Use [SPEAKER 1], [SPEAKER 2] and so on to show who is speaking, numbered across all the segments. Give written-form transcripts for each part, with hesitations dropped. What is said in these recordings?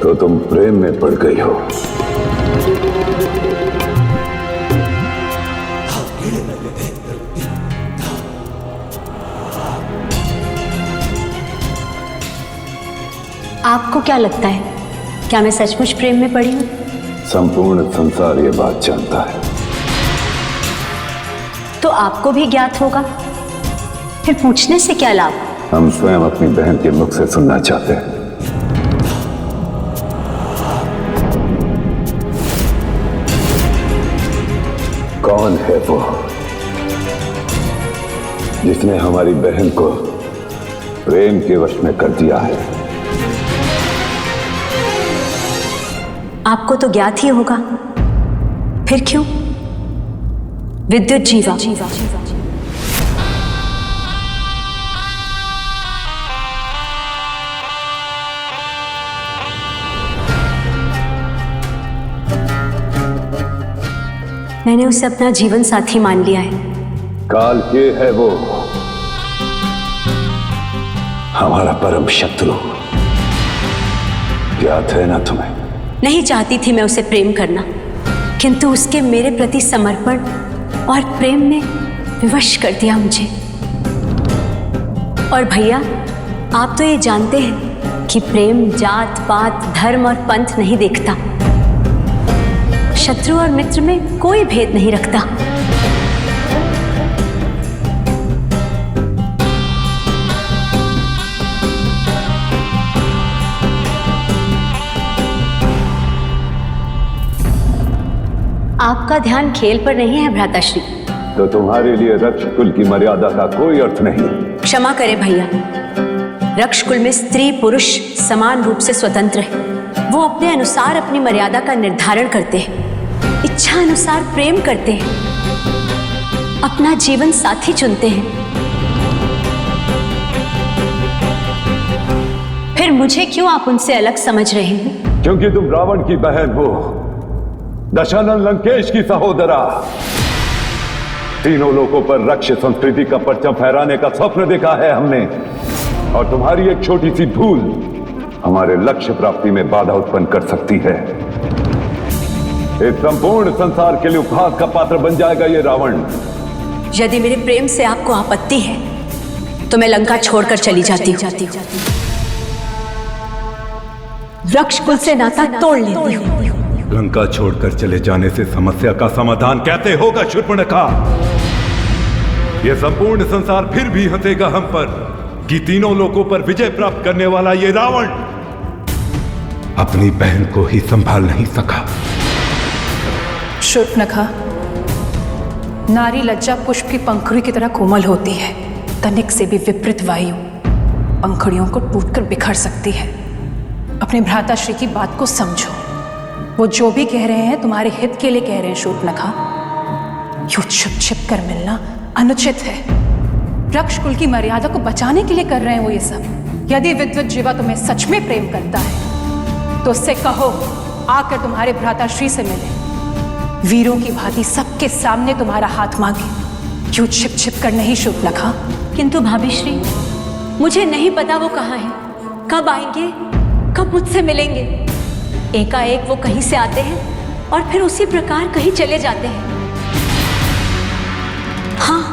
[SPEAKER 1] तो तुम प्रेम में पड़ गई हो।
[SPEAKER 2] आपको क्या लगता है, क्या मैं सचमुच प्रेम में पड़ी हूँ?
[SPEAKER 1] संपूर्ण संसार ये बात जानता है।
[SPEAKER 2] तो आपको भी ज्ञात होगा, फिर पूछने से क्या लाभ?
[SPEAKER 1] हम स्वयं अपनी बहन के मुख से सुनना चाहते हैं। कौन है वो जिसने हमारी बहन को प्रेम के वश में कर दिया है?
[SPEAKER 2] आपको तो ज्ञात ही होगा, फिर क्यों? विद्युत जीवा। मैंने उसे अपना जीवन साथी मान लिया है।
[SPEAKER 1] काल के है वो, हमारा परम शत्रु। ज्ञात है ना तुम्हें?
[SPEAKER 2] नहीं चाहती थी मैं उसे प्रेम करना, किंतु उसके मेरे प्रति समर्पण और प्रेम ने विवश कर दिया मुझे। और भैया, आप तो ये जानते हैं कि प्रेम जात पात धर्म और पंथ नहीं देखता, शत्रु और मित्र में कोई भेद नहीं रखता। आपका ध्यान खेल पर नहीं है भ्राताश्री।
[SPEAKER 1] तो तुम्हारे लिए रक्ष कुल की मर्यादा का कोई अर्थ नहीं।
[SPEAKER 2] क्षमा करें भैया, रक्ष कुल में स्त्री पुरुष समान रूप से स्वतंत्र है। वो अपने अनुसार अपनी मर्यादा का निर्धारण करते हैं, इच्छा अनुसार प्रेम करते हैं, अपना जीवन साथी चुनते हैं। फिर मुझे क्यों आप उनसे अलग समझ रहे हैं?
[SPEAKER 1] क्योंकि तुम रावण की बहन हो, दशानन लंकेश की सहोदरा। तीनों लोगों पर रक्ष संस्कृति का परचम फहराने का स्वप्न देखा है हमने, और तुम्हारी एक छोटी सी भूल हमारे लक्ष्य प्राप्ति में बाधा उत्पन्न कर सकती है। इस संपूर्ण संसार के लिए उपहास का पात्र बन जाएगा ये रावण।
[SPEAKER 2] यदि मेरे प्रेम से आपको आपत्ति है तो मैं लंका छोड़कर चली जाती हूँ। वृक्ष कुल से नाता तोड़ लेती हूँ।
[SPEAKER 3] लंका छोड़कर चले जाने से समस्या का समाधान कैसे होगा शूर्पणखा? यह संपूर्ण संसार फिर भी हंसेगा हम पर कि तीनों लोगों पर विजय प्राप्त करने वाला ये रावण अपनी बहन को ही संभाल नहीं सका।
[SPEAKER 4] शूर्पणखा, नारी लज्जा पुष्प की पंखुड़ी की तरह कोमल होती है। तनिक से भी विपरीत वायु पंखुड़ियों को टूटकर बिखर सकती है। अपने भ्राताश्री की बात को समझो। वो जो भी कह रहे हैं तुम्हारे हित के लिए कह रहे हैं शूर्पणखा। यूं छिप छिप कर मिलना अनुचित है। वृक्ष कुल की मर्यादा को बचाने के लिए कर रहे हैं वो ये सब। यदि विद्युत जीवा तुम्हें सच में प्रेम करता है तो उससे कहो आकर तुम्हारे भ्राताश्री से मिले, वीरों की भांति सबके सामने तुम्हारा हाथ मांगे। क्यों छिप छिप कर नहीं शूर्पणखा?
[SPEAKER 2] किंतु भाभीश्री, मुझे नहीं पता वो कहाँ है, कब आएंगे, कब मुझसे मिलेंगे। एकाएक वो कहीं से आते हैं और फिर उसी प्रकार कहीं चले जाते हैं। हाँ,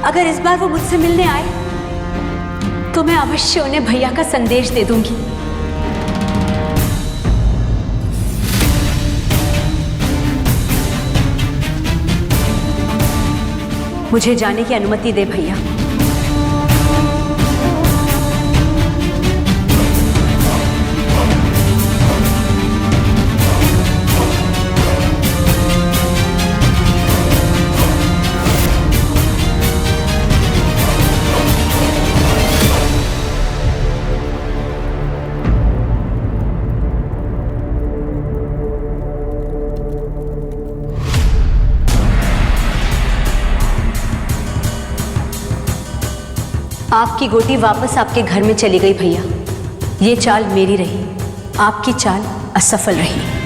[SPEAKER 2] अगर इस बार वो मुझसे मिलने आए तो मैं अवश्य उन्हें भैया का संदेश दे दूंगी। मुझे जाने की अनुमति दे भैया। आपकी गोटी वापस आपके घर में चली गई भैया। ये चाल मेरी रही, आपकी चाल असफल रही।